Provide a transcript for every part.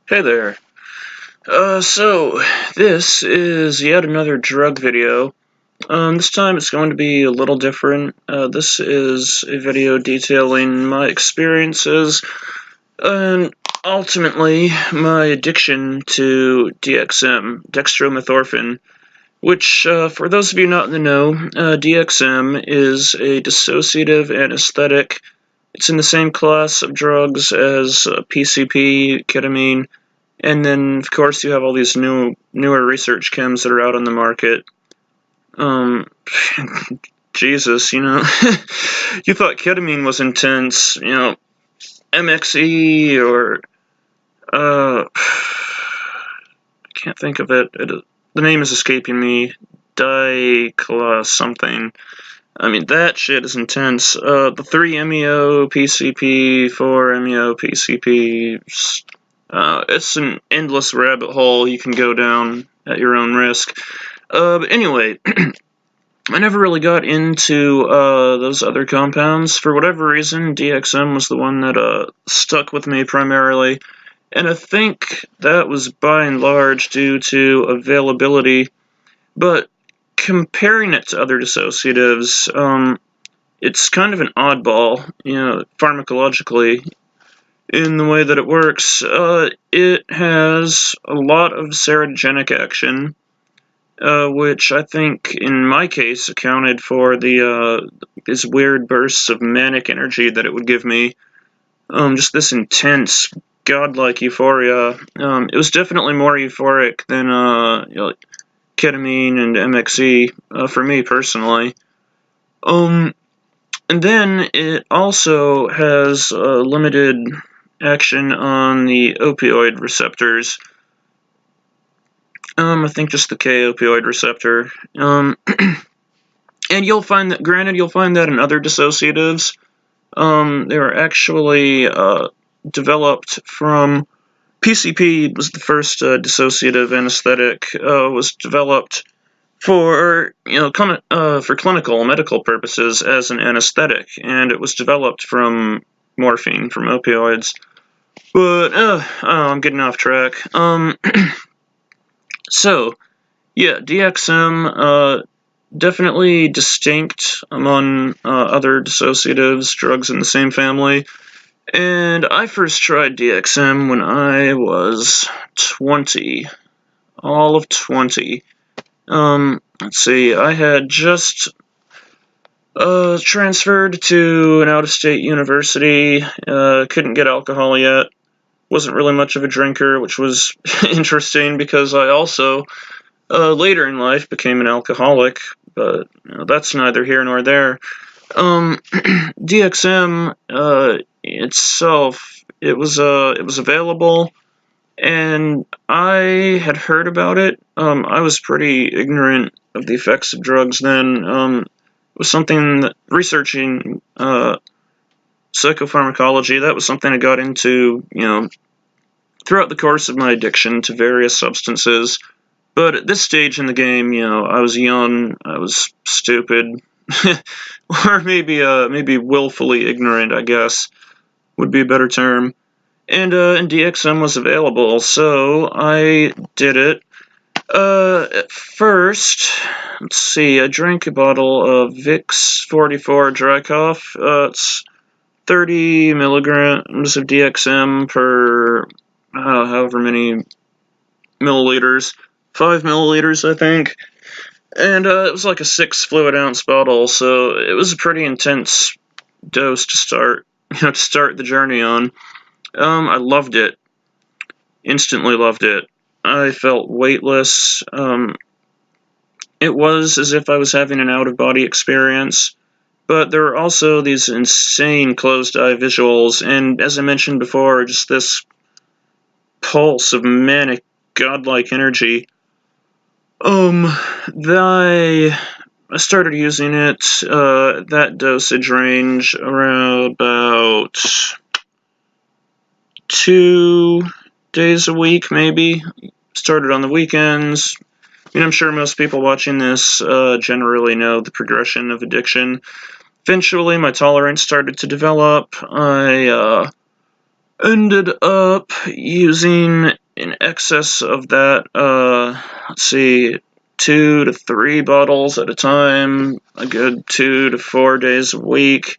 Hey there. So this is yet another drug video. This time it's going to be a little different. This is a video detailing my experiences and ultimately my addiction to DXM, dextromethorphan, which, for those of you not in the know, DXM is a dissociative anesthetic. It's in the same class of drugs as PCP, ketamine, and then, of course, you have all these newer research chems that are out on the market. Um, Jesus, you thought ketamine was intense, MXE or, I can't think of it. The name is escaping me. Dicla something. I mean, that shit is intense. The 3-MeO PCP, 4-MeO PCP, it's an endless rabbit hole you can go down at your own risk. But anyway, I never really got into those other compounds. For whatever reason, DXM was the one that stuck with me primarily, and I think that was by and large due to availability. But comparing it to other dissociatives, it's kind of an oddball, pharmacologically, in the way that it works. It has a lot of serotogenic action, which I think, in my case, accounted for these weird bursts of manic energy that it would give me. Just this intense, godlike euphoria. It was definitely more euphoric than ketamine and MXE, for me personally. And then it also has limited action on the opioid receptors. I think just the K-opioid receptor. And you'll find that, granted, you'll find that in other dissociatives. They were actually developed from PCP was the first dissociative anesthetic. Was developed for for clinical medical purposes as an anesthetic, and it was developed from morphine, from opioids. But I'm getting off track. So yeah, DXM definitely distinct among other dissociatives, drugs in the same family. And I first tried DXM when I was 20, all of 20. Let's see, I had just transferred to an out-of-state university, couldn't get alcohol yet, wasn't really much of a drinker, which was interesting because I also, later in life, became an alcoholic, but that's neither here nor there. DXM, itself, it was available, and I had heard about it. I was pretty ignorant of the effects of drugs then. It was something that, researching psychopharmacology, that was something I got into, throughout the course of my addiction to various substances. But at this stage in the game, I was young, I was stupid, or maybe willfully ignorant, I guess, would be a better term. And DXM was available, so I did it. At first, let's see, I drank a bottle of Vicks 44 Dry Cough. It's 30 milligrams of DXM per however many milliliters. 5 milliliters, I think. And it was like a 6 fluid ounce bottle, so it was a pretty intense dose to start, to start the journey on. I loved it. Instantly loved it. I felt weightless. It was as if I was having an out-of-body experience, but there were also these insane closed-eye visuals, and as I mentioned before, just this pulse of manic, godlike energy. I started using it, that dosage range, around about 2 days a week, maybe. Started on the weekends. I'm sure most people watching this generally know the progression of addiction. Eventually, my tolerance started to develop. I ended up using excess of that, let's see, 2 to 3 bottles at a time, a good 2 to 4 days a week.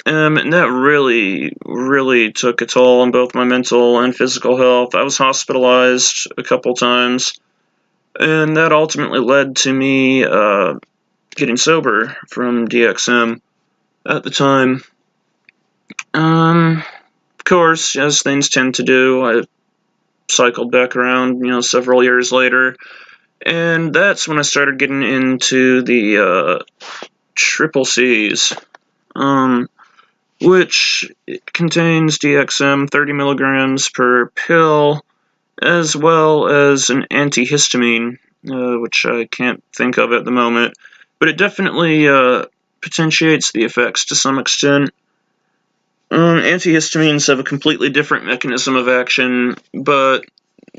And that really took a toll on both my mental and physical health. I was hospitalized a couple times, and that ultimately led to me getting sober from DXM at the time. Of course, as things tend to do, I cycled back around, several years later, and that's when I started getting into the triple C's, which contains DXM 30 milligrams per pill, as well as an antihistamine, which I can't think of at the moment, but it definitely potentiates the effects to some extent. Antihistamines have a completely different mechanism of action, but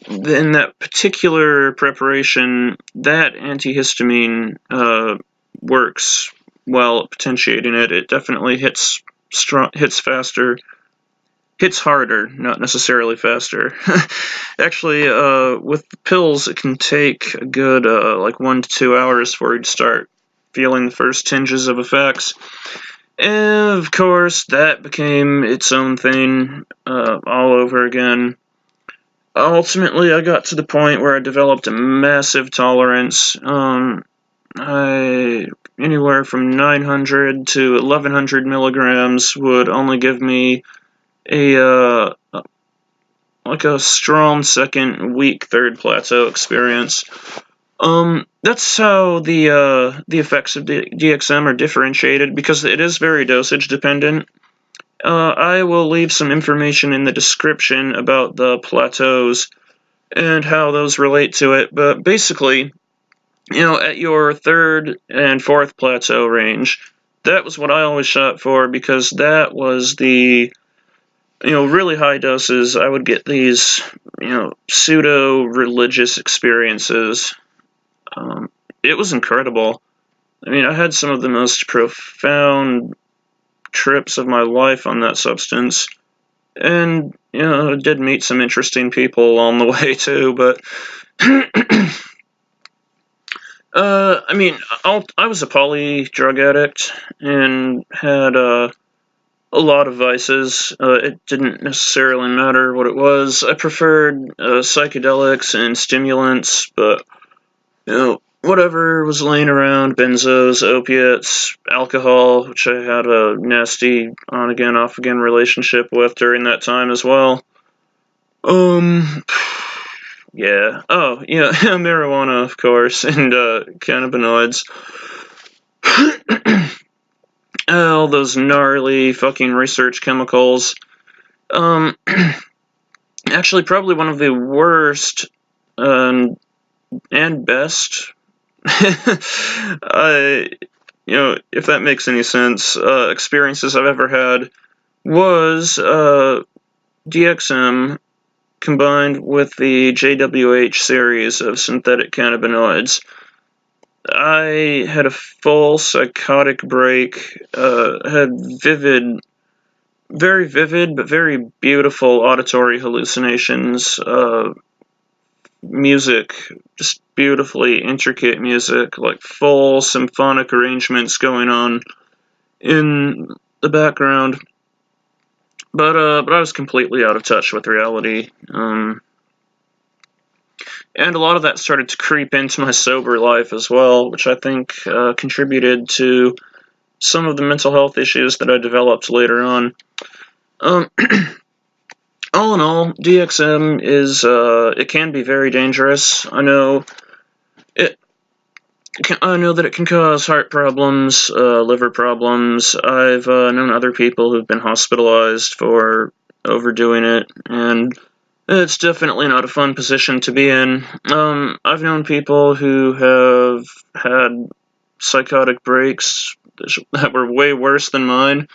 in that particular preparation, that antihistamine works well at potentiating it. It definitely hits faster. Hits harder, not necessarily faster. Actually, with the pills, it can take a good 1 to 2 hours for you to start feeling the first tinges of effects. And of course, that became its own thing all over again. Ultimately, I got to the point where I developed a massive tolerance. Anywhere from 900 to 1100 milligrams would only give me a strong second, weak third plateau experience. That's how the effects of DXM are differentiated, because it is very dosage dependent. I will leave some information in the description about the plateaus and how those relate to it, but basically, at your third and fourth plateau range, that was what I always shot for, because that was the really high doses. I would get these, pseudo-religious experiences. It was incredible. I mean, I had some of the most profound trips of my life on that substance, and, I did meet some interesting people along the way, too, but, I mean, I was a poly drug addict, and had, a lot of vices. It didn't necessarily matter what it was. I preferred psychedelics and stimulants, but whatever was laying around, benzos, opiates, alcohol, which I had a nasty on-again, off-again relationship with during that time as well. Yeah. Oh, yeah, marijuana, of course, and cannabinoids. All those gnarly fucking research chemicals. Actually, probably one of the worst and best, if that makes any sense, experiences I've ever had was DXM combined with the JWH series of synthetic cannabinoids. I had a full psychotic break, had very vivid but very beautiful auditory hallucinations, music, just beautifully intricate music, like full symphonic arrangements going on in the background. But I was completely out of touch with reality. And a lot of that started to creep into my sober life as well, which I think contributed to some of the mental health issues that I developed later on. All in all, DXM is, it can be very dangerous. I know that it can cause heart problems, liver problems. I've known other people who've been hospitalized for overdoing it, and it's definitely not a fun position to be in. I've known people who have had psychotic breaks that were way worse than mine,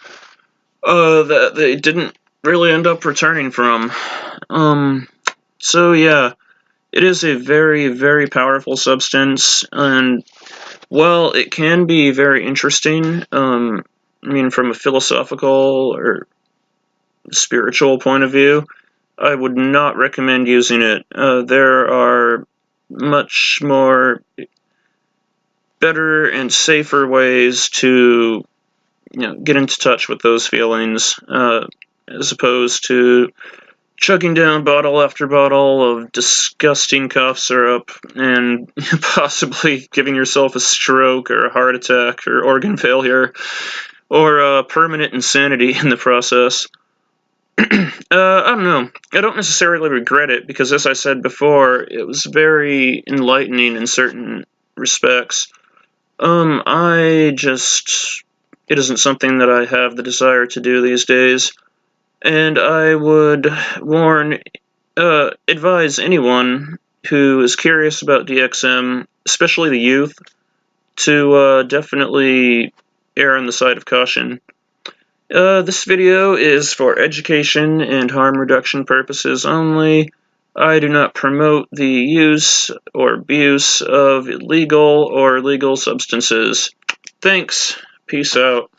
that they didn't really end up returning from. So yeah, it is a very, very powerful substance, and while it can be very interesting, I mean, from a philosophical or spiritual point of view, I would not recommend using it. There are much more better and safer ways to get into touch with those feelings, as opposed to chugging down bottle after bottle of disgusting cough syrup and possibly giving yourself a stroke or a heart attack or organ failure or permanent insanity in the process. I don't know. I don't necessarily regret it because, as I said before, it was very enlightening in certain respects. It isn't something that I have the desire to do these days, and I would advise anyone who is curious about DXM, especially the youth, to definitely err on the side of caution. This video is for education and harm reduction purposes only. I do not promote the use or abuse of illegal or legal substances. Thanks. Peace out.